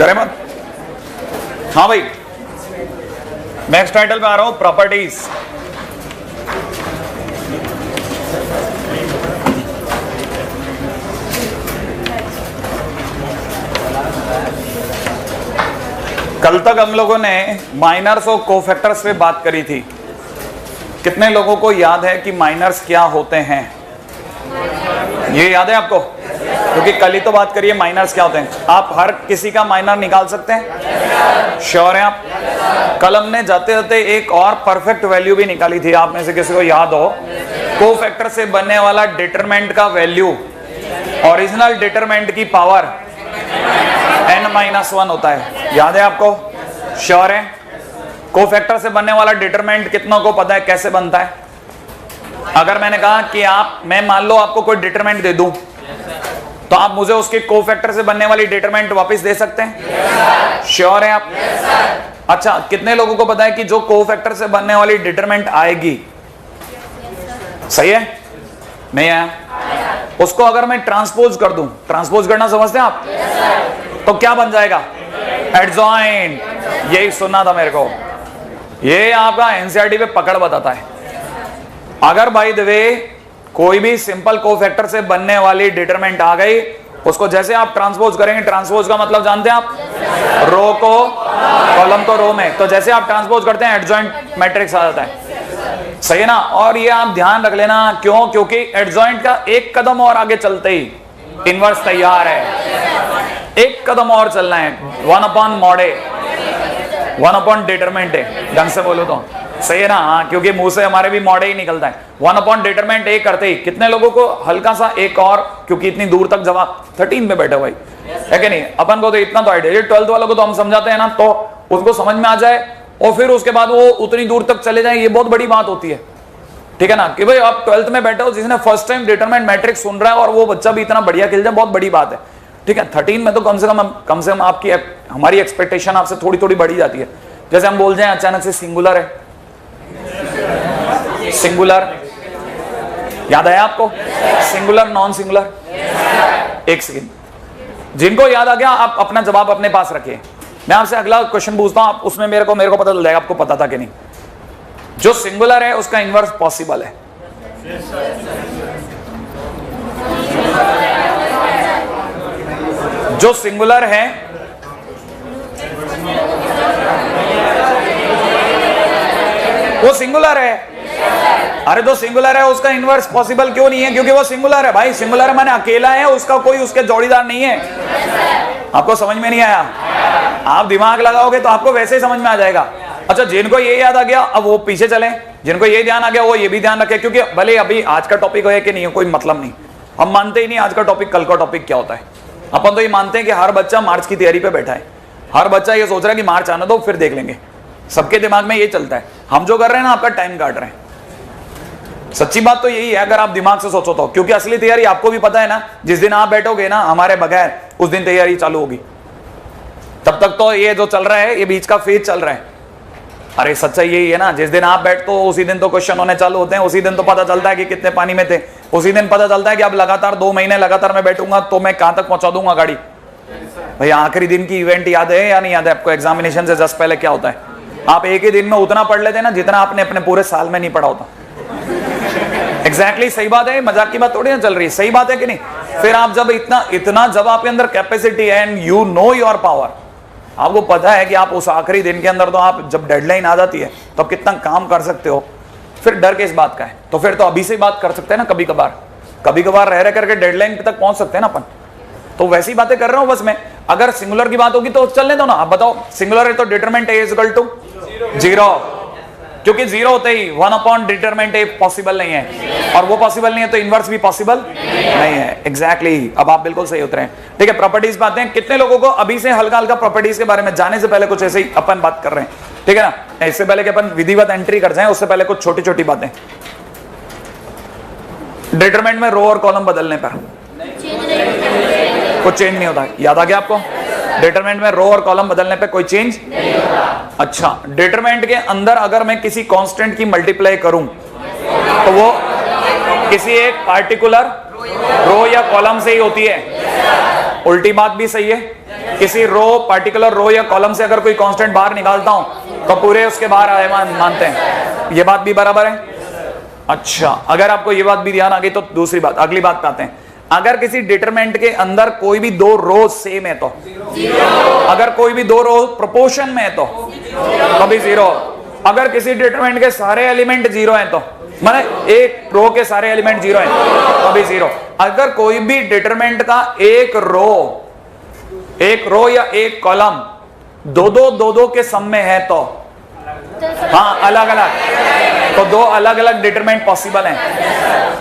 करे मत। हाँ भाई, नेक्स्ट टाइटल पे आ रहा हूं, प्रॉपर्टीज। कल तक हम लोगों ने माइनर्स और कोफैक्टर्स पे बात करी थी। कितने लोगों को याद है कि माइनर्स क्या होते हैं? ये याद है आपको? क्योंकि कल ही तो बात करिए माइनर्स क्या होते हैं। आप हर किसी का माइनर निकाल सकते हैं? श्योर हैं आप? कल हमने जाते जाते एक और परफेक्ट वैल्यू भी निकाली थी, आप में से किसी को याद हो? कोफैक्टर से बनने वाला डिटरमिनेंट का वैल्यू ओरिजिनल डिटरमिनेंट की पावर n-1 होता है। याद है आपको? श्योर है? कोफैक्टर से बनने वाला डिटरमिनेंट कितनों को पता है कैसे बनता है? अगर मैंने कहा कि मैं मान लो आपको कोई डिटरमिनेंट दे दूं, तो आप मुझे उसके कोफैक्टर से बनने वाली डिटरमिनेंट वापस दे सकते हैं? श्योर है आप? अच्छा, कितने लोगों को पता है कि जो कोफैक्टर से बनने वाली डिटरमिनेंट आएगी, सही है, नहीं आया, उसको अगर मैं ट्रांसपोज कर दूं, ट्रांसपोज करना समझते हैं आप? तो क्या बन जाएगा? एडजॉइंट। यही सुनना था मेरे को, ये आपका एनसीईआरटी पे पकड़ बताता है। अगर बाय द वे कोई भी सिंपल कोफैक्टर से बनने वाली डिटरमिनेंट आ गई, उसको जैसे आप ट्रांसपोज करेंगे, ट्रांसपोज का मतलब जानते हैं आप? रो को कॉलम को रो में, तो जैसे आप ट्रांसपोज करते हैं एडजॉइंट मैट्रिक्स आ जाता है, सही है ना? और ये आप ध्यान रख लेना, क्यों? क्योंकि एडजॉइंट का एक कदम और आगे चलते ही इनवर्स तैयार है। एक कदम और चलना है, 1/mod, 1/डिटरमिनेंट है, ढंग से बोलो तो सही है ना? हाँ, क्योंकि मुंह से हमारे भी मॉडे ही निकलता है। 1/डिटरमिनेंट ए करते ही कितने लोगों को हल्का सा एक और, क्योंकि इतनी दूर तक जवाब 13 में बैठे भाई, है कि नहीं? अपन को तो इतना तो आइडिया, 12th वालों को तो हम समझाते हैं ना, तो उसको समझ में आ जाए और फिर उसके बाद वो उतनी दूर तक चले जाए, ये बहुत बड़ी बात होती है, ठीक है ना? कि भाई आप 12th में बैठे हो, जिसने फर्स्ट टाइम डिटरमिनेंट मैट्रिक्स सुन रहा है और वो बच्चा भी इतना बढ़िया खेल जाए, बहुत बड़ी बात है, ठीक है? 13 में तो कम से कम आपकी हमारी एक्सपेक्टेशन आपसे थोड़ी थोड़ी बढ़ी जाती है। जैसे हम बोल जाए अचानक से सिंगुलर है, सिंगुलर याद आया आपको? Singular, non singular? एक सेकेंड, जिनको याद आ गया आप अपना जवाब अपने पास रखिए। मैं आपसे अगला क्वेश्चन पूछता हूं, आप उसमें मेरे को पता चल जाएगा आपको पता था कि नहीं। जो सिंगुलर है उसका इनवर्स पॉसिबल है? जो सिंगुलर है वो सिंगुलर है। अरे जो सिंगुलर है उसका इनवर्स पॉसिबल क्यों नहीं है? क्योंकि वो सिंगुलर है भाई। सिंगुलर है माने अकेला है, उसका कोई उसके जोड़ीदार नहीं है। आपको समझ में नहीं आया? आप दिमाग लगाओगे तो आपको वैसे ही समझ में आ जाएगा। अच्छा, जिनको ये याद आ गया अब वो पीछे चले, जिनको ये ध्यान आ गया वो ये भी ध्यान रखे, क्योंकि भले अभी आज का टॉपिक है कि नहीं है कोई मतलब नहीं, हम मानते ही नहीं आज का टॉपिक कल का टॉपिक क्या होता है। अपन तो ये मानते हैं कि हर बच्चा मार्च की तैयारी पे बैठा है, हर बच्चा ये सोच रहा है कि मार्च आने दो फिर देख लेंगे, सबके दिमाग में ये चलता है। हम जो कर रहे हैं ना आपका टाइम काट रहे हैं। सच्ची बात तो यही है अगर आप दिमाग से सोचो तो, क्योंकि असली तैयारी आपको भी पता है ना, जिस दिन आप बैठोगे ना हमारे बगैर उस दिन तैयारी चालू होगी। तब तक तो ये जो चल रहा है ये बीच का फेज चल रहा है। अरे सच्चाई यही है ना, जिस दिन आप बैठते हो उसी दिन तो क्वेश्चन होने चालू होते हैं, उसी दिन तो पता चलता है कि कितने पानी में थे, उसी दिन पता चलता है कि अब लगातार 2 महीने लगातार मैं बैठूंगा तो मैं कहां तक पहुंचा दूंगा गाड़ी। भाई आखिरी दिन की इवेंट याद है या नहीं याद है आपको? एग्जामिनेशन से जस्ट पहले क्या होता है? आप एक ही दिन में उतना पढ़ लेते हैं ना जितना आपने अपने पूरे साल में नहीं पढ़ा होता। एग्जैक्टली सही बात है, मजाक की बात थोड़ी ना चल रही है, सही बात है कि नहीं? फिर आप जब इतना जब आपके अंदर कैपेसिटी है and you know your power, आपको पता है कि आप उस आखिरी दिन के अंदर तो आप जब डेडलाइन आ जाती है तो आप कितना काम कर सकते हो, फिर डर किस बात का है? तो फिर तो अभी से बात कर सकते हैं ना, कभी कभार रह करके डेडलाइन तक पहुंच सकते हैं ना अपन। तो वैसी बातें कर रहा हूं बस मैं। अगर सिंगुलर की बात होगी तो चलने दो ना। आप बताओ, सिंगुलर है तो determinant A is equal to 0, क्योंकि 0 होते ही 1/डिटरमिनेंट ए पॉसिबल नहीं है, और वो पॉसिबल नहीं है तो इनवर्स भी पॉसिबल नहीं है। एग्जैक्टली, अब आप बिल्कुल सही उतरे हैं। ठीक है, प्रॉपर्टीज बातें हैं। कितने लोगों को अभी से हल्का हल्का प्रॉपर्टीज के बारे में जाने से पहले कुछ ऐसे ही अपन बात कर रहे हैं, ठीक है ना? इससे पहले कि अपन विधिवत एंट्री कर जाए उससे पहले कुछ छोटी छोटी बातें। डिटरमिनेंट में रो और कॉलम बदलने पर कुछ चेंज नहीं होता, याद आ गया आपको? डिटरमिनेंट में रो और कॉलम बदलने पे कोई चेंज नहीं होता। अच्छा, डिटरमिनेंट के अंदर अगर मैं किसी कांस्टेंट की मल्टीप्लाई करूं तो वो किसी एक पार्टिकुलर रो या कॉलम से ही होती है। उल्टी बात भी सही है, किसी रो, पर्टिकुलर रो या कॉलम से अगर कोई कांस्टेंट बाहर निकालता हूं तो पूरे उसके बाहर आए मानते हैं। ये बात भी बराबर है। अच्छा, अगर आपको ये बात भी ध्यान आ गई तो दूसरी बात, अगली बात पे आते हैं। अगर किसी डिटरमिनेंट के अंदर कोई भी दो रो सेम है तो, अगर कोई भी दो रो प्रोपोर्शन में है तो कभी जीरो। अगर किसी डिटरमिनेंट के सारे एलिमेंट जीरो हैं तो, माने एक रो के सारे एलिमेंट जीरो हैं, कभी जीरो। अगर कोई भी डिटरमिनेंट का एक रो या एक कॉलम दो के सम में है तो, हाँ अलग अलग, तो दो अलग अलग डिटरमिनेंट पॉसिबल हैं।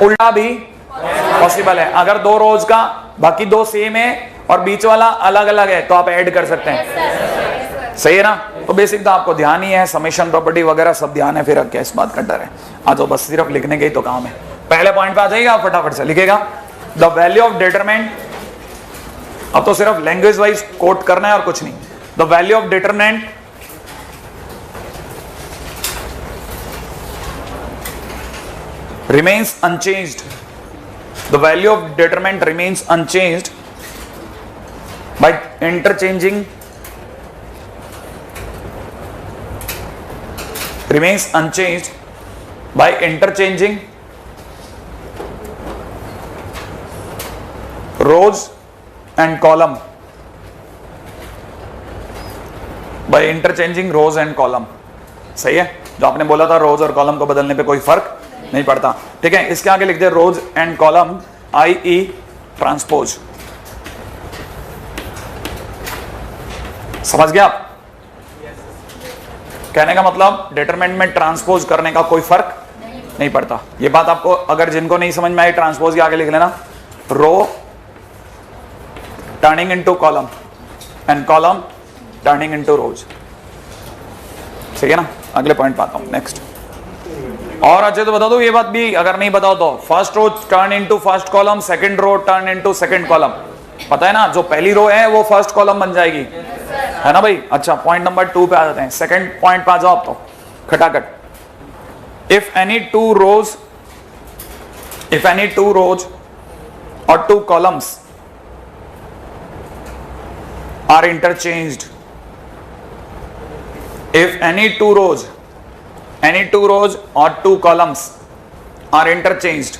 उल्टा भी पॉसिबल है। अगर दो रोज का बाकी दो सेम है और बीच वाला अलग अलग है तो आप ऐड कर सकते हैं। सही है ना? तो बेसिक तो आपको ध्यान ही है, समेशन प्रॉपर्टी वगैरह सब ध्यान है, फिर क्या इस बात का डर है। आ जाओ, बस सिर्फ लिखने के ही तो काम है। पहले पॉइंट पे आ जाइएगा, फटाफट से लिखेगा द वैल्यू ऑफ डिटरमिनेंट। अब तो सिर्फ लैंग्वेज वाइज कोट करना है और कुछ नहीं। The value of determinant remains unchanged. The value of determinant remains unchanged by interchanging rows and column. By interchanging rows and column. सही है? जो आपने बोला था रोज और कॉलम को बदलने पे कोई फर्क नहीं पड़ता। ठीक है, इसके आगे लिख दे रोज एंड कॉलम आई ट्रांसपोज। समझ गया आप? कहने का मतलब डिटरमिनेंट में ट्रांसपोज करने का कोई फर्क नहीं पड़ता। ये बात आपको अगर जिनको नहीं समझ में आई, ट्रांसपोज के आगे लिख लेना row turning into column and column turning into rows. ठीक है ना? अगले पॉइंट पे आता हूं, नेक्स्ट। और अच्छे तो बता दो ये बात भी, अगर नहीं बताओ तो first row turn into first column, second row turn into second column. पता है ना, जो पहली रो है वो फर्स्ट कॉलम बन जाएगी, है ना भाई? अच्छा, पॉइंट नंबर 2 पे आ जाते हैं। सेकंड पॉइंट पे आ जाओ आप तो खटाखट। इफ एनी टू रोज और two columns are interchanged, if any two rows or two columns are interchanged,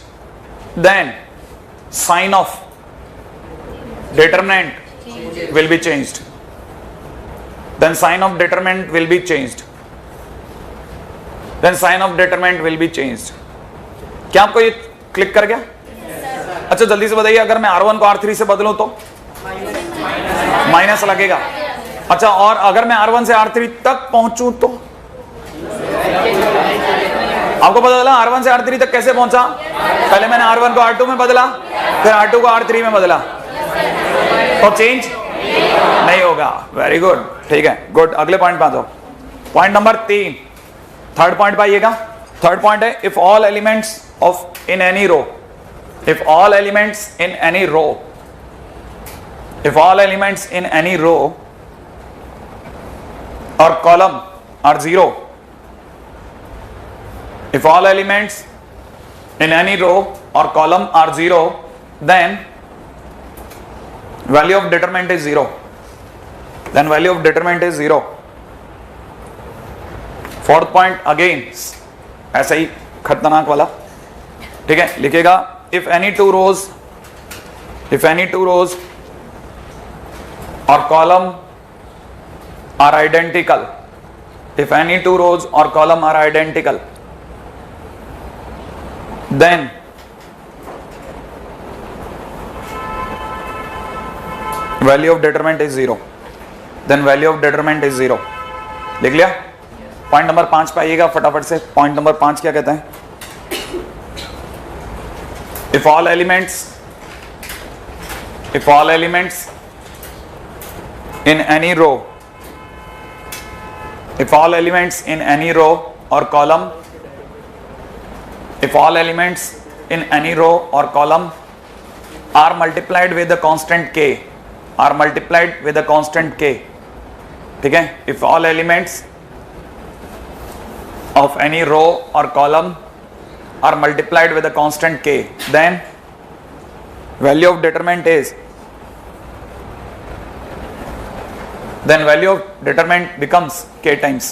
then sign of determinant will be changed. Then sign of determinant will be changed. Then sign of determinant will be changed. क्या आपको ये click कर गया? अच्छा, जल्दी से बताइए, अगर मैं R1 को R3 से बदलूं तो माइनस लगेगा। अच्छा, और अगर मैं R1 से R3 तक पहुंचूं तो आपको पता चला R1 से R3 तक कैसे पहुंचा? पहले मैंने R1 को R2 में बदला, फिर R2 को R3 में बदला, तो चेंज नहीं होगा। वेरी गुड, ठीक है, गुड। अगले पॉइंट पे आ जाओ, पॉइंट नंबर 3, थर्ड पॉइंट पे आइएगा। थर्ड पॉइंट है if all elements of in any row, if all elements in any row, if all elements in any row or column are 0, if all elements in any row or column are 0, then value of determinant is 0. Then value of determinant is 0. Fourth point again ऐसा ही खतरनाक वाला, ठीक है, लिखेगा if any two rows or column are identical, if any two rows or column are identical, then value of determinant is 0. Then value of determinant is 0. लिख लिया? Point number 5 पे आइएगा फटाफट से। पॉइंट नंबर 5 क्या कहता है? if all elements in any row, if all elements in any row or column, if all elements in any row or column are multiplied with the constant k, are multiplied with the constant k, ठीक है, if all elements of any row or column are multiplied with the constant k, then value of determinant is then value of determinant becomes k times,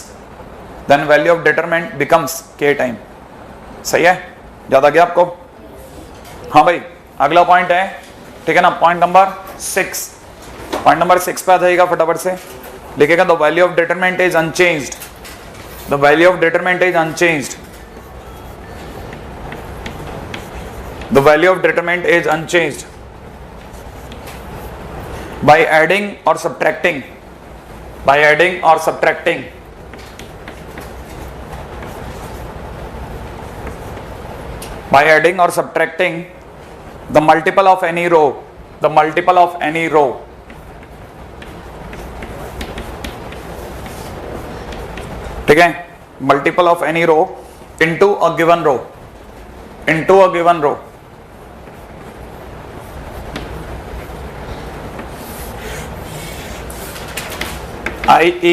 then value of determinant becomes k time. सही है, ज्यादा गया आपको? हाँ भाई, अगला point है, ठीक है ना, पॉइंट नंबर 6. पॉइंट नंबर 6 पे आ जाएगा, फटाफट से लिखेगा the value of determinant is unchanged, the value of determinant is unchanged, the value of determinant is unchanged by adding or subtracting, by adding or subtracting, by adding or subtracting the multiple of any row, the multiple of any row, ठीक है, multiple of any row into a given row, into a given row. IE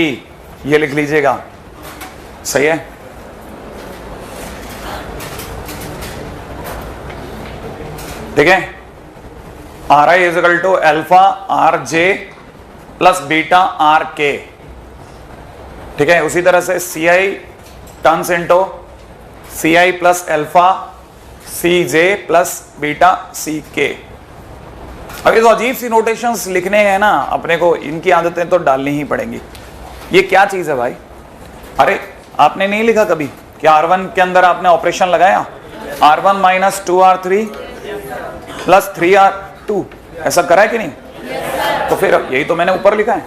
ये लिख लीजिएगा, सही है. ठीक है, RI is equal to alpha RJ plus beta RK. ठीक है, उसी तरह से CI turns into CI plus alpha CJ plus beta CK. अब ये तो अजीब सी नोटेशंस लिखने हैं ना अपने को, इनकी आदतें तो डालनी ही पड़ेंगी. ये क्या चीज है भाई? अरे आपने नहीं लिखा कभी कि R1 के अंदर आपने ऑपरेशन लगाया, R1 minus 2R3 plus 3R2, ऐसा करा है कि नहीं? तो फिर यही तो मैंने ऊपर लिखा है,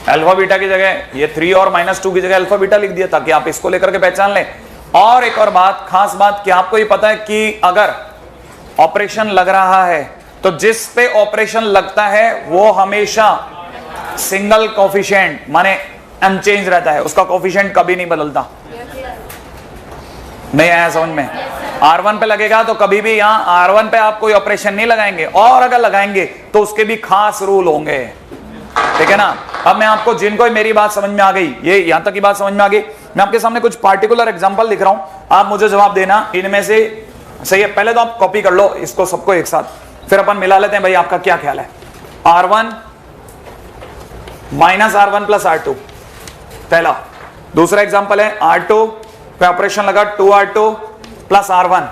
अल्फा बीटा की जगह ये 3 और माइनस 2 की जगह अल्फा बीटा लिख दिया ताकि आप इसको लेकर के पहचान लें. और एक और बात, खास बात, कि आपको ये पता है कि अगर ऑपरेशन लग रहा है तो जिस पे ऑपरेशन लगता है वो हमेशा सिंगल कोफिशिएंट माने अनचेंज रहता है, उसका कोफिशिएंट कभी नहीं बदलता. नहीं आया समझ में? R1 पे लगेगा तो कभी भी यहां R1 पे आप कोई ऑपरेशन नहीं लगाएंगे, और अगर लगाएंगे तो उसके भी खास रूल होंगे. ठीक है ना. अब मैं आपको, जिनको मेरी बात समझ में आ गई, ये यहां तक की बात समझ में आ गई, मैं आपके सामने कुछ पार्टिकुलर एग्जांपल लिख रहा हूं, आप मुझे जवाब देना इनमें से सही है. पहले तो आप कॉपी कर लो इसको सबको एक साथ, फिर अपन मिला लेते हैं भाई आपका क्या ख्याल है. R1 minus R1 plus R2 पहला. दूसरा एग्जांपल है R2 पे ऑपरेशन लगा 2R2 प्लस R1,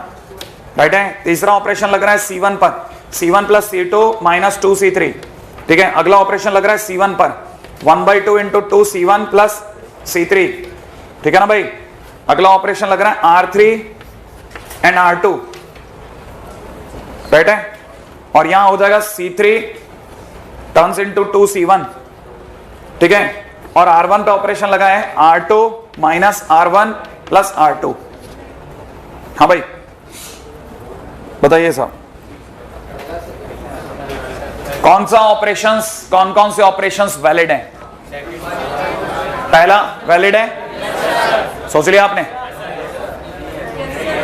राइट है. तीसरा ऑपरेशन लग रहा है C1 पर, C1 plus C2 minus 2C3. ठीक है, अगला ऑपरेशन लग रहा है C1 पर 1/2 इंटू 2C1 प्लस C3. ठीक है ना भाई. अगला ऑपरेशन लग रहा है R3 एंड R2, राइट है. और यहां हो जाएगा C3 टर्न्स इनटू 2C1. ठीक है, और R1 पे ऑपरेशन लगा है R2 minus R1 plus R2. हाँ भाई बताइए साहब, कौन सा ऑपरेशंस, कौन कौन से ऑपरेशंस वैलिड हैं? पहला वैलिड है, सोच लिया आपने?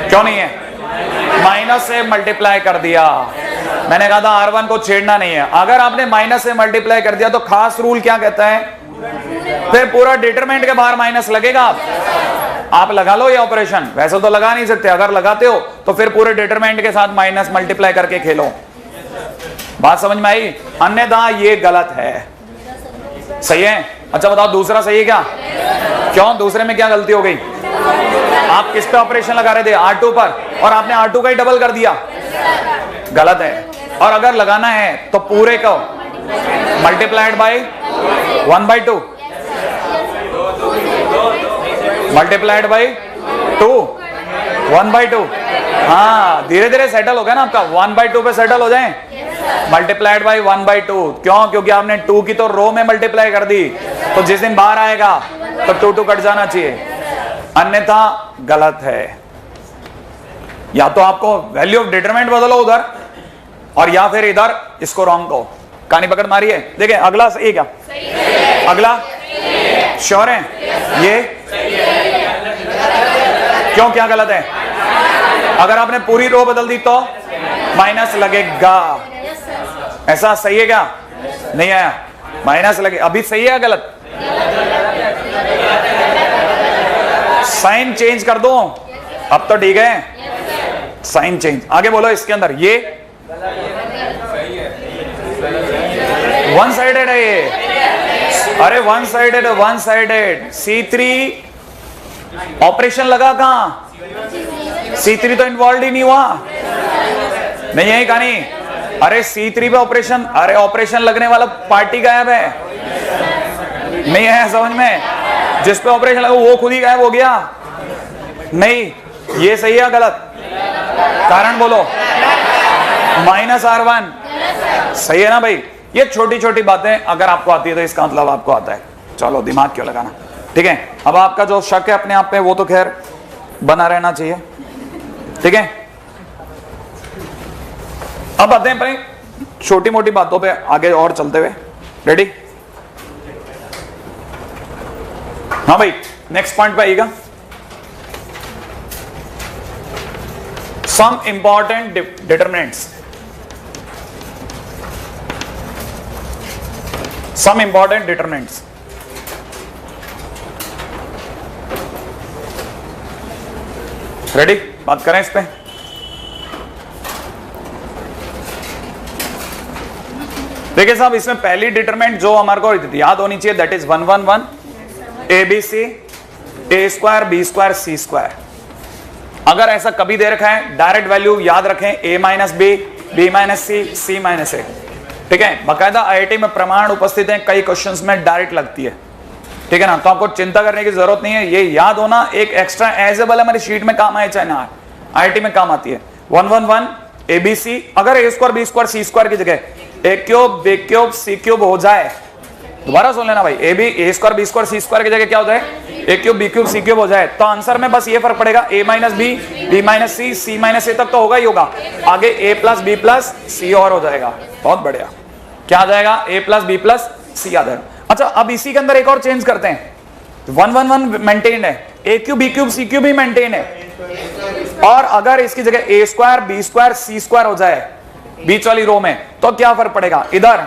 क्यों नहीं है? माइनस से मल्टीप्लाई कर दिया, मैंने कहा था R1 को छेड़ना नहीं है. अगर आपने माइनस से मल्टीप्लाई कर दिया तो खास रूल क्या कहता है, फिर पूरा डिटरमिनेंट के बाहर माइनस लगेगा. आप लगा लो ये ऑपरेशन, वैसे तो लगा नहीं सकते, अगर लगाते हो तो फिर पूरे डिटरमिनेंट के साथ माइनस मल्टीप्लाई करके खेलो. बात समझ में आई? अन्यथा ये गलत है. सही है? अच्छा बताओ दूसरा सही है क्या? क्यों, दूसरे में क्या गलती हो गई? आप किस पे ऑपरेशन लगा रहे थे? R2 पर, और आपने R2 का ही डबल कर दिया, गलत है. और अगर लगाना है तो पूरे को मल्टीप्लाइड बाय 1/2, मल्टीप्लाइड बाय 2, 1/2. हाँ धीरे धीरे सेटल हो गया ना आपका, 1/2 पे सेटल हो जाए. मल्टीप्लाइड बाय 1/2, क्यों? क्योंकि आपने 2 की तो रो में मल्टीप्लाई कर दी, तो जिस दिन बाहर आएगा तो 2 कट जाना चाहिए, अन्यथा गलत है. या तो आपको वैल्यू ऑफ डिटरमिनेंट बदलो उधर, और या फिर इधर इसको रॉन्ग कहो. कहानी पकड़ मारी है. देखिए अगला सही क्या? अगला श्योर है? ये क्यों, क्या गलत है? अगर आपने पूरी रो बदल दी तो माइनस लगेगा. ऐसा सही है क्या? नहीं आया, माइनस लगे. अभी सही है गलत? साइन चेंज कर दो, अब तो ठीक है. साइन चेंज, आगे बोलो. इसके अंदर ये वन साइडेड है, ये अरे वन साइडेड C3 ऑपरेशन लगा कहां? C3 तो इन्वॉल्व ही नहीं हुआ, नहीं है कहानी। अरे C3 पे ऑपरेशन, अरे ऑपरेशन लगने वाला पार्टी गायब है, नहीं है समझ में? जिस पे ऑपरेशन लगा वो खुद ही गायब हो गया। नहीं, ये सही है गलत? कारण बोलो। -R1 सही है ना भाई? ये छोटी छोटी बातें अगर आपको आती है तो इसका मतलब आपको आता है। चलो दिमाग क्यों लगाना, ठीक है। अब आपका जो शक है अपने आप पे वो तो खैर बना रहना चाहिए, ठीक है। अब आते हैं भाई छोटी मोटी बातों पे आगे और चलते हुए। रेडी? हाँ भाई, नेक्स्ट पॉइंट पे आइएगा। Some important determinants, some important determinants. Ready? बात करें इस पे। देखिए साहब, इसमें पहली डिटरमिनेंट जो हमारे को याद होनी चाहिए that is 1 1 1 ABC A² B² C²। अगर ऐसा कभी दे रखा है डायरेक्ट वैल्यू याद रखें A - B B - C C - A, ठीक है। बाकायदा IIT में प्रमाण उपस्थित हैं, कई क्वेश्चंस में डायरेक्ट लगती है, ठीक है ना। तो आपको चिंता करने की जरूरत नहीं है, ये याद होना एक एक्स्ट्रा एजेबल हमारी शीट में काम आए चाहे ना, IIT में काम आती है। 1 1 1 ABC, अगर A² B² C² की जगह A³ B³ C³ हो जाए, दोबारा सुन लेना भाई, A² B² C² की जगह क्या हो जाए? A³ B³ C³ हो जाए, तो आंसर में बस ये फर्क पड़ेगा, A - B B - C C - A तक तो होगा ही होगा, आगे A + B + C और हो जाएगा। बहुत बढ़िया, क्या आ जाएगा? A + B + C आ जाएगा। अच्छा, अब इसी के अंदर एक और चेंज करते हैं। 1 1 1 मेंटेन है, A³ B³ C³ भी मेंटेन है, और अगर इसकी जगह A² B² C² हो जाए बीच वाली रो में, तो क्या फर्क पड़ेगा? इधर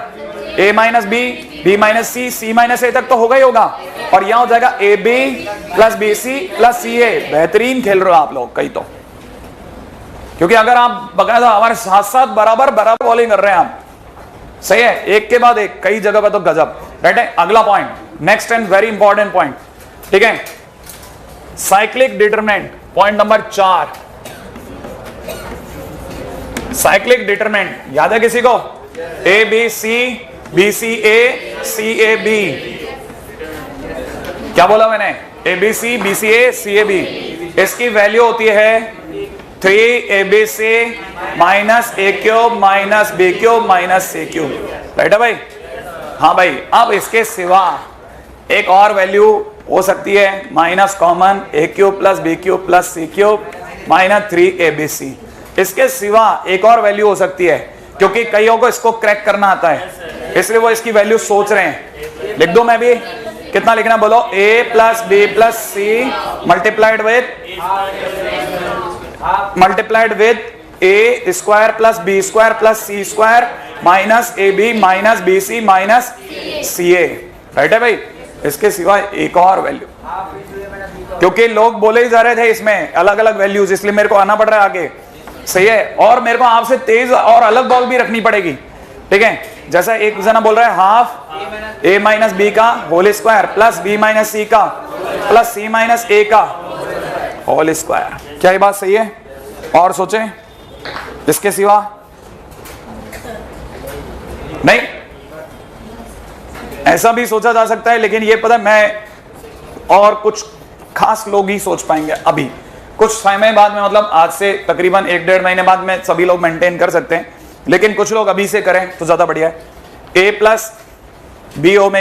A - B B - C C - A तक तो होगा ही होगा, और यहां हो जाएगा AB + BC + CA। बेहतरीन खेल रहे हो आप लोग कई तो, क्योंकि अगर आप बकायदा हमारे साथ साथ बराबर बॉलिंग कर रहे हैं आप, सही है, एक के बाद एक, कई जगह पर तो गजब। राइट है। अगला point, next and very important point, ठीक है, cyclic determinant, point number 4। Cyclic determinant याद है किसी को? ABC BCA CAB, क्या बोला मैंने? ABC BCA CAB, इसकी वैल्यू होती है 3ABC - A³ - B³ - C³। Right है भाई? हाँ भाई। अब इसके सिवा एक और वैल्यू हो सकती है minus common A³ + B³ + C³ - 3ABC। इसके सिवा एक और वैल्यू हो सकती है, क्योंकि कईयों को इसको क्रैक करना आता है, इसलिए वो इसकी वैल्यू सोच रहे हैं। लिख दो मैं भी, कितना लिखना बोलो? A + B + C multiplied with A² + B² + C² - AB - BC - CA। Right है भाई? इसके सिवा एक और वैल्यू, क्योंकि लोग बोले ही जा रहे थे इसमें अलग अलग वैल्यूज, इसलिए मेरे को आना पड़ रहा है आगे, सही है। और मेरे को आपसे तेज और अलग बॉल भी रखनी पड़ेगी, ठीक है। जैसा एक जना बोल रहा है हाफ A - B का whole square plus B - C का प्लस C - A का होल स्क्वायर। क्या ये बात सही है? और सोचें इसके सिवा नहीं, ऐसा भी सोचा जा सकता है, लेकिन ये पता मैं और कुछ खास लोग ही सोच पाएंगे। अभी कुछ समय बाद में, मतलब आज से तकरीबन 1-1.5 महीने बाद में सभी लोग मेंटेन कर सकते हैं, लेकिन कुछ लोग अभी से करें तो ज्यादा बढ़िया है। A + Bω +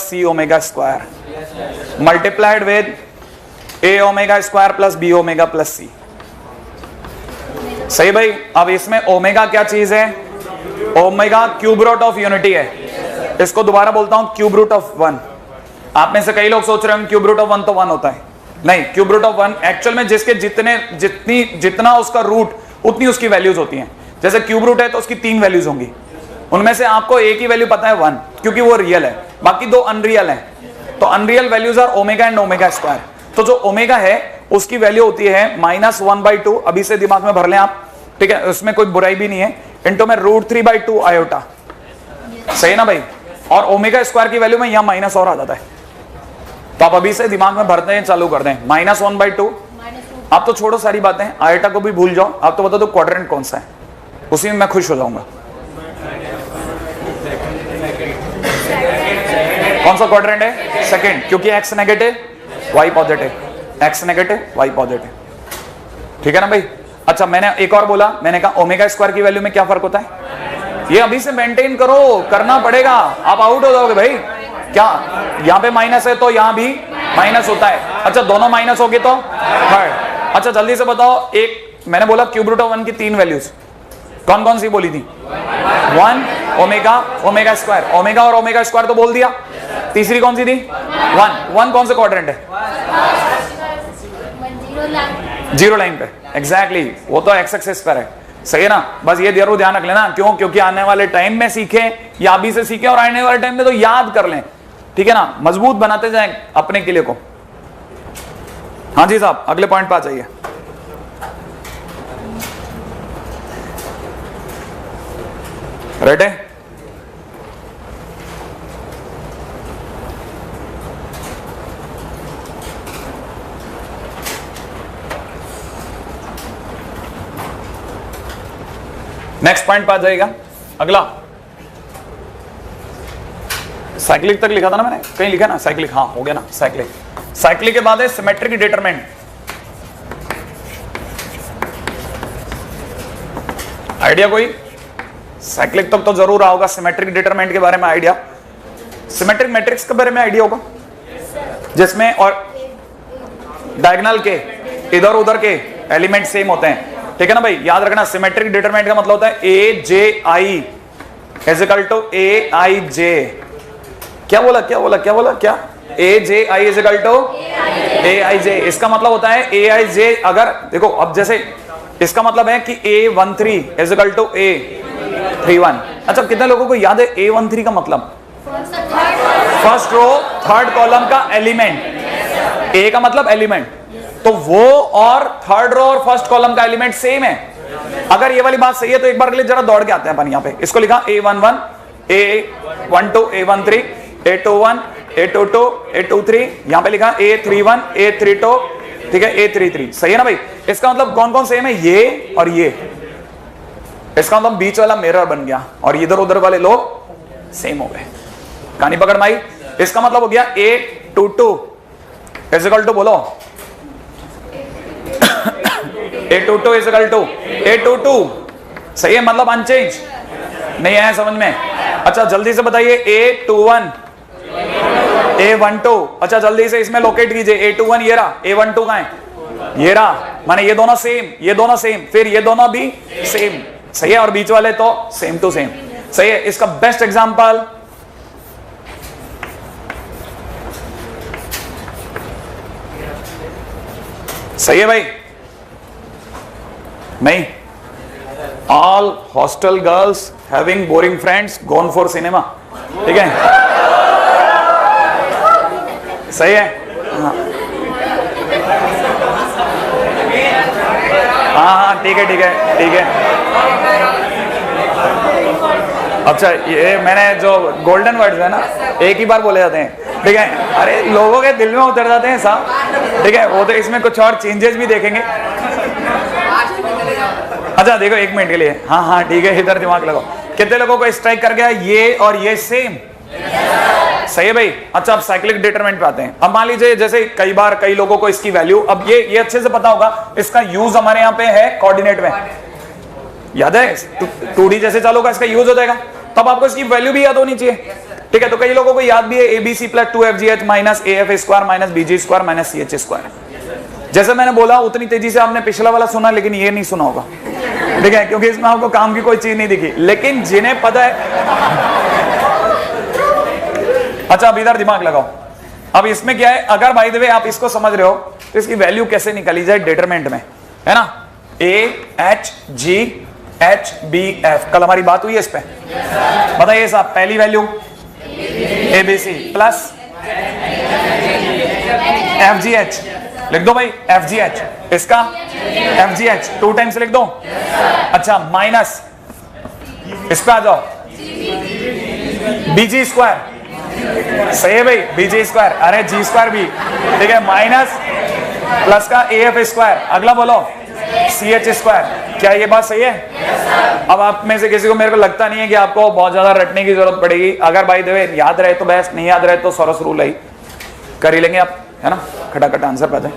Cω² multiplied with Aω² + Bω + C। सही भाई? अब इसमें ओमेगा क्या चीज है? Omega cube root of unity है, इसको दोबारा बोलता हूं क्यूब रूट ऑफ 1। आप में से कई लोग सोच रहे हैं क्यूब रूट ऑफ 1 तो 1 होता है, नहीं, क्यूब रूट ऑफ 1 एक्चुअल में जिसके जितना उसका रूट उतनी उसकी वैल्यूज होती हैं। जैसे क्यूब रूट है तो उसकी 3 वैल्यूज होंगी, उनमें से आपको एक ही वैल्यू पता है 1, क्योंकि वो रियल है, बाकी 2 अनरियल हैं। तो unreal values are omega and omega. तो जो ओमेगा है उसकी वैल्यू होती है -1/2, अभी से दिमाग में भर लें आप, ठीक है, उसमें कोई बुराई भी नहीं है, इंटू में √3/2 आयोटा। सही ना भाई? और ओमेगा स्क्वायर की वैल्यू में यहां माइनस और आ जाता है। तो आप अभी से दिमाग में भरते हैं, चालू कर दें, -1/2। आप तो छोड़ो सारी बातें, आयटा को भी भूल जाओ, आप तो बता दो क्वाड्रेंट कौन सा है, उसी में मैं खुश हो जाऊंगा। कौन सा क्वाड्रेंट है? सेकंड, क्योंकि x negative y positive, x negative y positive, ठीक है ना भाई। अच्छा, मैंने एक और बोला, मैंने कहा ओमेगा स्क्वायर की वैल्यू में क्या फर्क होता है, ये अभी से मेंटेन करो, करना पड़ेगा, आप आउट हो जाओगे भाई। क्या यहाँ पे माइनस है तो यहाँ भी माइनस होता है। अच्छा, दोनों माइनस हो गए तो थर्ड। अच्छा जल्दी से बताओ, एक मैंने बोला क्यूब रूट ऑफ 1 की 3 वैल्यूज कौन कौन सी बोली थी? 1 ओमेगा, ओमेगा स्क्वायर, ओमेगा और ओमेगा स्क्वायर तो बोल दिया। तीसरी कौन सी थी? 1 कौन से क्वाड्रेंट है? जीरो लाइन पे, एग्जैक्टली, वो तो एक्स एक्सिस पर है, सही है ना। बस ये जरूर ध्यान रख लेना, क्यों? क्योंकि आने वाले टाइम में सीखें या अभी से सीखें और आने वाले टाइम में तो याद कर लें, ठीक है ना, मजबूत बनाते जाएं अपने किले को। हाँ जी साहब, अगले पॉइंट पे आ जाइए। रेडी? नेक्स्ट पॉइंट पे आ जाएगा अगला। साइक्लिक तक लिखा था ना मैंने, कहीं लिखा ना साइक्लिक, हाँ हो गया ना साइक्लिक। साइक्लिक के बाद है सिमेट्रिक डिटरमिनेंट। आइडिया कोई? साइक्लिक तक तो जरूर होगा, सिमेट्रिक डिटरमिनेंट के बारे में आइडिया, सिमेट्रिक मैट्रिक्स के बारे में आइडिया होगा, जिसमें और डायगोनल के इधर उधर के एलिमेंट सेम होते हैं, ठीक है ना भाई। याद रखना, सिमेट्रिक डिटरमिनेंट का मतलब होता है ए जे आई इज इक्वल टू ए आई जे। क्या बोला क्या बोला क्या बोला क्या? ए जे आई इज इक्वल टू ए आई जे। इसका मतलब होता है ए आई जे, अगर देखो अब जैसे इसका मतलब है कि A13 is equal to A31। अच्छा, कितने लोगों को याद है A13 का मतलब? फर्स्ट रो थर्ड कॉलम का एलिमेंट, ए का मतलब एलिमेंट, तो वो और थर्ड रो और फर्स्ट कॉलम का एलिमेंट सेम है। अगर ये वाली बात सही है तो एक बार के लिए जरा दौड़ के आते हैं अपन यहाँ पे। इसको लिखा A11, A12, A13, A21, A22, A23, यहाँ पे लिखा A31, A32, ठीक है, A33, सही है ना भाई। इसका मतलब कौन कौन सेम है? ये और ये। इसका मतलब बीच वाला मिरर बन गया और इधर उधर वाले लोग सेम हो गए। कहानी पकड़ माई। इसका मतलब हो गया A22 इज इक्वल टू, बोलो A22 is equal to A22, सही है, मतलब अनचेंज, नहीं आया समझ में? अच्छा जल्दी से बताइए A21, A12। अच्छा जल्दी से इसमें लोकेट कीजिए, A21 ये रहा, A12 कहां है? ये रहा, माने ये दोनों सेम, ये दोनों सेम, फिर ये दोनों भी सेम, सही है, और बीच वाले तो सेम टू सेम, सही है। इसका बेस्ट एग्जांपल सही है भाई, नहीं, all hostel girls having boring friends gone for cinema, ठीक है, सही है। हाँ ठीक है ठीक है ठीक है। अच्छा ये मैंने जो गोल्डन वर्ड्स है ना, एक ही बार बोले जाते हैं, ठीक है, अरे लोगों के दिल में उतर जाते हैं साहब, ठीक है, वो तो इसमें कुछ और चेंजेस भी देखेंगे। अच्छा देखो एक मिनट के लिए, हाँ हाँ ठीक है, इधर दिमाग लगाओ। कितने लोगों को स्ट्राइक कर गया ये और ये सेम? सही है भाई। अच्छा अब साइक्लिक डिटरमिनेंट पे आते हैं। अब मान लीजिए जैसे कई बार कई लोगों को इसकी वैल्यू, अब ये अच्छे से पता होगा, इसका यूज हमारे यहाँ पे है कोऑर्डिनेट में, याद है 2D जैसे चलोगा इसका यूज हो जाएगा, तब आपको इसकी वैल्यू भी याद होनी चाहिए, ठीक है। तो कई लोगों को याद भी है ABC + 2FGH - AF² - BG² - CH²। जैसे मैंने बोला उतनी तेजी से आपने पिछला वाला सुना, लेकिन ये नहीं सुना होगा, ठीक है, क्योंकि इसमें आपको काम की कोई चीज नहीं दिखी। लेकिन जिन्हें पता है, अच्छा अब इधर दिमाग लगाओ। अब इसमें क्या है, अगर बाय द वे आप इसको समझ रहे हो तो इसकी वैल्यू कैसे निकाली जाए डिटरमिनेंट में, है ना, AHGHBF। कल हमारी बात हुई है इस पे, बताइए साहब। पहली वैल्यू ABC + FGH, लिख दो भाई FGH, इसका FGH 2 टाइम्स लिख दो। अच्छा माइनस, इस पे आ जाओ बीजी स्क्वायर, सही है भाई, बीजी स्क्वायर, अरे जी स्क्वायर भी, ठीक है, माइनस प्लस का AF स्क्वायर, अगला बोलो CH स्क्वायर। क्या ये बात सही है? अब आप में से किसी को, मेरे को लगता नहीं है कि आपको बहुत ज्यादा रटने की जरूरत पड़ेगी। अगर भाई देवे याद रहे तो बेस्ट, नहीं याद रहे तो सोरस रूल ही कर ही लेंगे आप, है ना, खटाखट आंसर पा जाए।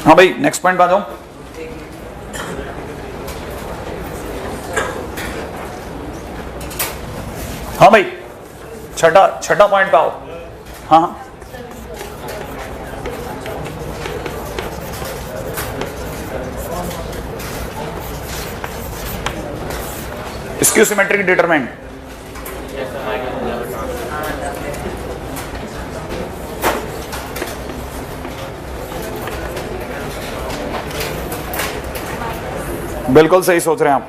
हाँ भाई नेक्स्ट पॉइंट आ जाओ। हाँ भाई छठा पॉइंट पे आओ। हाँ हाँ स्क्यू सिमेट्रिक डिटरमिनेंट। बिल्कुल सही सोच रहे हैं आप।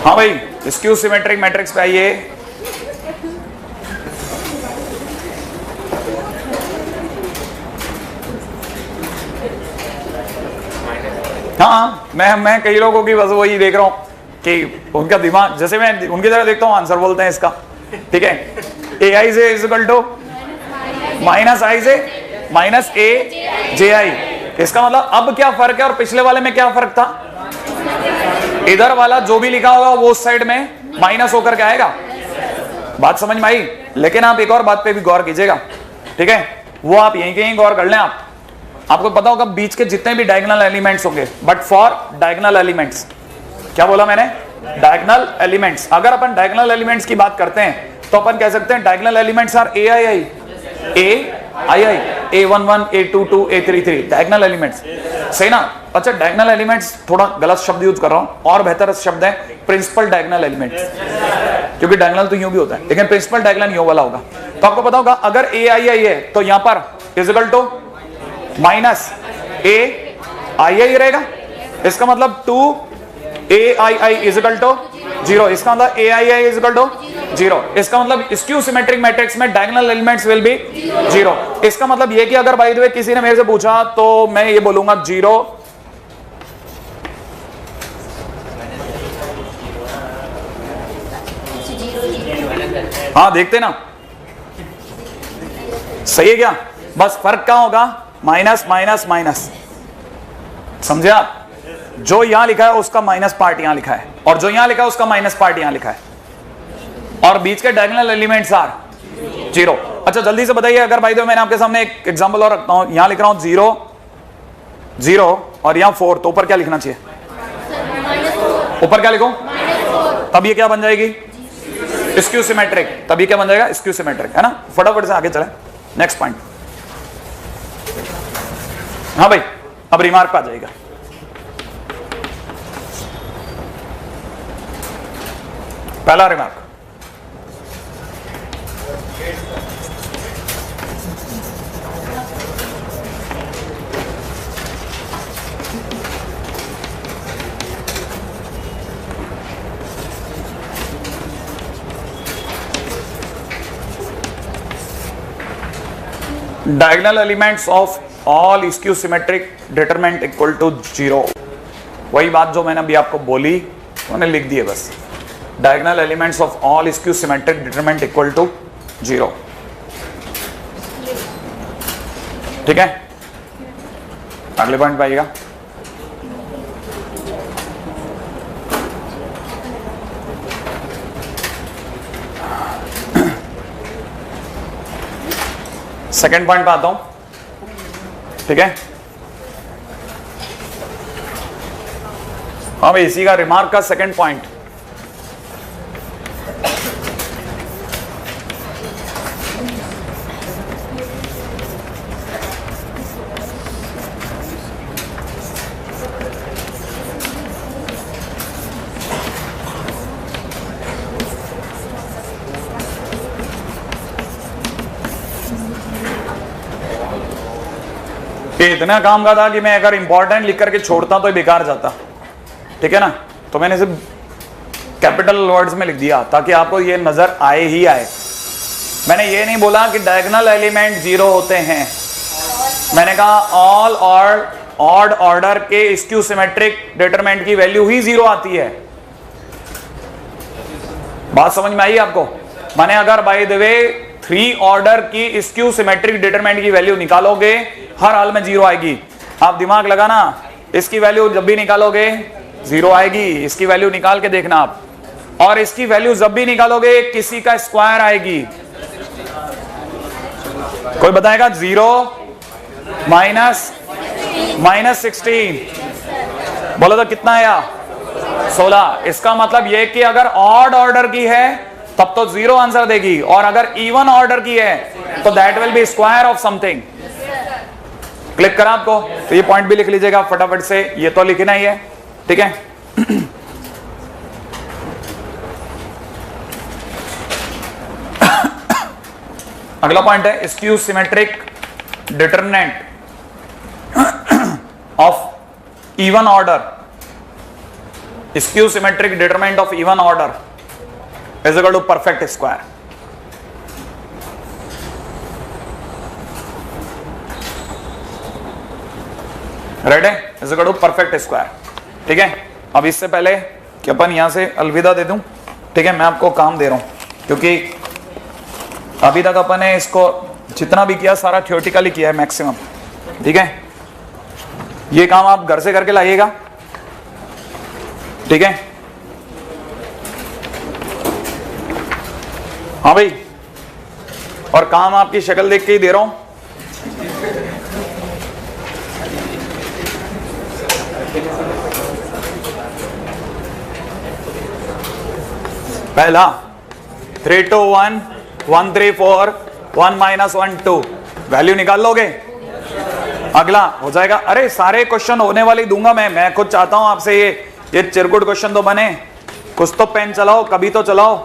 हाँ भाई स्क्यू सिमेट्रिक मैट्रिक्स पे आइए। हाँ मैं कई लोगों की बस वही देख रहा हूँ कि उनका दिमाग, जैसे मैं उनकी तरह देखता हूँ आंसर बोलते हैं इसका, ठीक है, AI से इज इक्वल टू माइनस आई से माइनस AJI। इसका मतलब अब क्या फर्क है और पिछले वाले में क्या फर्क था? इधर वाला जो भी लिखा होगा वो उस साइड में माइनस होकर के आएगा। बात समझ में आई? लेकिन आप एक और बात पे भी गौर कीजिएगा, ठीक है, वो आप यहीं कहीं गौर कर लें। आपको पता होगा बीच के जितने भी डायगोनल एलिमेंट्स होंगे, बट फॉर डायगोनल एलिमेंट्स, क्या बोला मैंने? Diagonal elements. अगर अपन डायगोनल एलिमेंट्स की बात करते हैं तो अपन कह सकते हैं diagonal elements are AII, A11, A22, A33 diagonal elements, सही ना? अच्छा डायगोनल एलिमेंट्स थोड़ा गलत शब्द यूज कर रहा हूं, और बेहतर शब्द है प्रिंसिपल डायगोनल एलिमेंट्स, क्योंकि डायगोनल तो यूं भी होता है लेकिन प्रिंसिपल डायगोनल यूं वाला होगा। तो आपको पता होगा अगर AII है तो यहां पर इक्वल टू माइनस AII रहेगा। इसका मतलब 2AII इज इक्वल टू 0। इसका मतलब AII इज इक्वल टू 0। इसका मतलब स्क्यू सिमेट्रिक मैट्रिक्स में डायगोनल एलिमेंट्स विल बी 0। इसका मतलब ये कि अगर बाय द वे किसी ने मेरे से पूछा तो मैं ये बोलूंगा 0 हाँ देखते ना, सही है क्या? बस फर्क क्या होगा? माइनस माइनस माइनस, समझे आप? जो यहां लिखा है उसका माइनस पार्ट यहां लिखा है और जो यहां लिखा है उसका माइनस पार्ट यहां लिखा है, और बीच के डायगोनल एलिमेंट्स आर 0। अच्छा जल्दी से बताइए, अगर भाई तो मैंने आपके सामने एक एग्जांपल और रखता हूं, यहां लिख रहा हूं 0 0 और यहां 4, तो ऊपर क्या लिखना चाहिए? ऊपर क्या लिखूं? तब ये क्या बन जाएगी? Skew symmetric. तब ये क्या बन जाएगा? स्क्यू सिमेट्रिक, है ना? फटाफट से आगे चले नेक्स्ट पॉइंट। हाँ भाई अब रिमार्क आ जाएगा। पहला remark, diagonal elements of all skew symmetric determinant equal to 0। वही बात जो मैंने अभी आपको बोली उन्हें लिख दी है बस। Diagonal elements of all skew symmetric determinant equal to 0, ठीक है? अगले पॉइंट पे आइएगा। सेकेंड पॉइंट पे आता हूं, ठीक है? हाँ भाई इसी का रिमार्क का सेकेंड पॉइंट, ये इतना काम का था कि मैं अगर इंपॉर्टेंट लिख करके छोड़ता तो बेकार जाता, ठीक है ना। तो मैंने सिर्फ कैपिटल वर्ड्स में लिख दिया ताकि आपको ये नजर आए ही आए। मैंने ये नहीं बोला कि डायगोनल एलिमेंट 0 होते हैं, मैंने कहा ऑल और ऑड ऑर्डर के स्क्यू सिमेट्रिक डिटरमिनेंट की वैल्यू ही 0 आती है। बात समझ में आई आपको? माने अगर बाय द वे 3 ऑर्डर की स्क्यू सिमेट्रिक डिटरमिनेंट की वैल्यू निकालोगे हर हाल में 0 आएगी। आप दिमाग लगाना, इसकी वैल्यू जब भी निकालोगे 0 आएगी, इसकी वैल्यू निकाल के देखना आप, और इसकी वैल्यू जब भी निकालोगे किसी का स्क्वायर आएगी। कोई बताएगा? 0 माइनस 16, बोलो तो कितना आया? 16। इसका मतलब यह कि अगर ऑड ऑर्डर की है तब तो 0 आंसर देगी, और अगर इवन ऑर्डर की है तो that will be square of something. Click करा आपको? तो ये पॉइंट भी लिख लीजिएगा फटाफट से, ये तो लिखना ही है, ठीक है। अगला पॉइंट है skew symmetric determinant of even order. Skew symmetric determinant of even order is equal to perfect square. Right है? Is equal to perfect square, ठीक है। अब इससे पहले कि अपन यहां से अलविदा दे दूं, ठीक है, मैं आपको काम दे रहा हूं क्योंकि अभी तक अपन ने इसको जितना भी किया सारा थ्योरेटिकली किया है मैक्सिमम, ठीक है। ये काम आप घर से करके लाइएगा, ठीक है। हाँ भाई, और काम आपकी शक्ल देख के ही दे रहा हूं। पहला 3 2 1 1 3 4 1 - 1 2 वैल्यू निकाल लोगे। अगला हो जाएगा, अरे सारे क्वेश्चन होने वाले दूंगा मैं खुद चाहता हूं आपसे ये चिरकुट क्वेश्चन तो बने, कुछ तो पेन चलाओ, कभी तो चलाओ,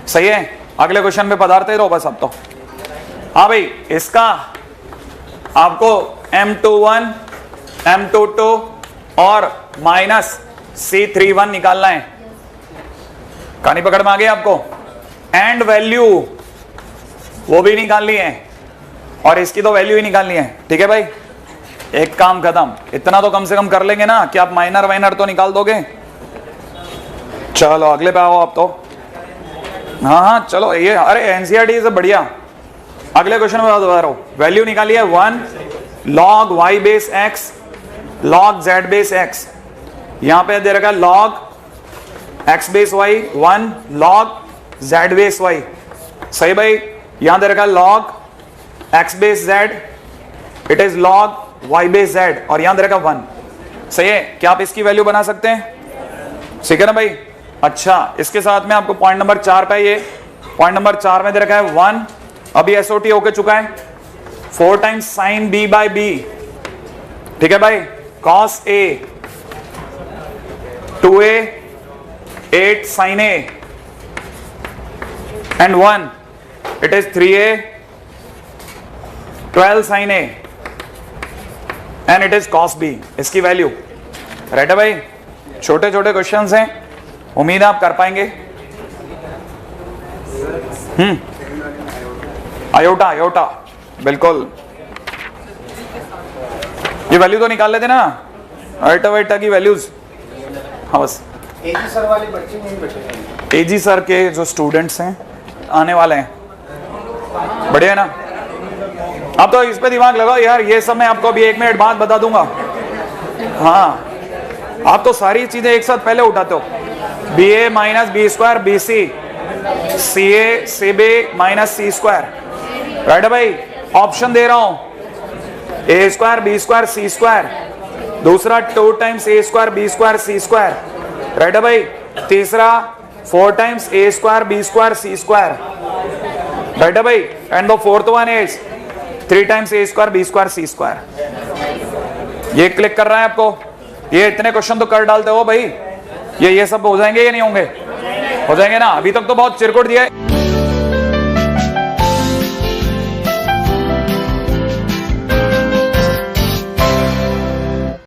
सही है। अगले क्वेश्चन पे पधारते रहो बस अब तो। हाँ भाई, इसका आपको M21 M22 और -C31 निकालना है। कहानी पकड़ में आ गई आपको? एंड वैल्यू वो भी निकालनी है और इसकी तो वैल्यू ही निकालनी है, ठीक है भाई। एक काम खत्म, इतना तो कम से कम कर लेंगे ना कि आप माइनर वाइनर तो निकाल दोगे। चलो अगले पे आओ आप तो। हाँ चलो, ये अरे एनसीईआरटी से बढ़िया। अगले क्वेश्चन में बता रहा हूं, वैल्यू निकालिए 1 log y base x log z base x। यहां पे दे रखा है log x base y 1 log z base y, सही भाई। यहां दे रखा है log x base z, it is log y base z, और यहां दे रखा 1, सही है। क्या आप इसकी वैल्यू बना सकते हैं? ठीक है ना भाई। अच्छा, इसके साथ में आपको पॉइंट नंबर 4 पे, ये पॉइंट नंबर 4 में दे रखा है 1, अभी एसओटी होके चुका है, 4 times sine b by b, ठीक है भाई। cos a 2a 8 sin a and 1, it is 3a 12 sin a and it is cos b। इसकी वैल्यू राइट है भाई। छोटे छोटे क्वेश्चंस हैं, उम्मीद है आप कर पाएंगे। आयोटा आयोटा बिल्कुल, ये वैल्यू तो निकाल लेते ना, आयोटा वाइटा की वैल्यूज। हाँ बस एजी सर वाले बच्चे नहीं बचे, एजी सर के जो स्टूडेंट्स हैं आने वाले हैं, बढ़िया है ना। अब तो इस पे दिमाग लगाओ यार, ये सब मैं आपको अभी 1 मिनट बाद बता दूंगा। हाँ, आप तो सारी चीजें एक साथ पहले उठाते हो। B A minus B square B C, C A C B minus C square, right है भाई। ऑप्शन दे रहा हूं, A square B square C square, दूसरा 2 times A square B square C square, right है भाई। तीसरा 4 times A square B square C square, right है भाई। And the fourth one is 3 times A square B square C square. ये click कर रहा है आपको? ये इतने क्वेश्चन तो कर डालते हो भाई, ये सब हो जाएंगे या नहीं होंगे? हो जाएंगे ना। अभी तक तो बहुत चिरकुट दिया है।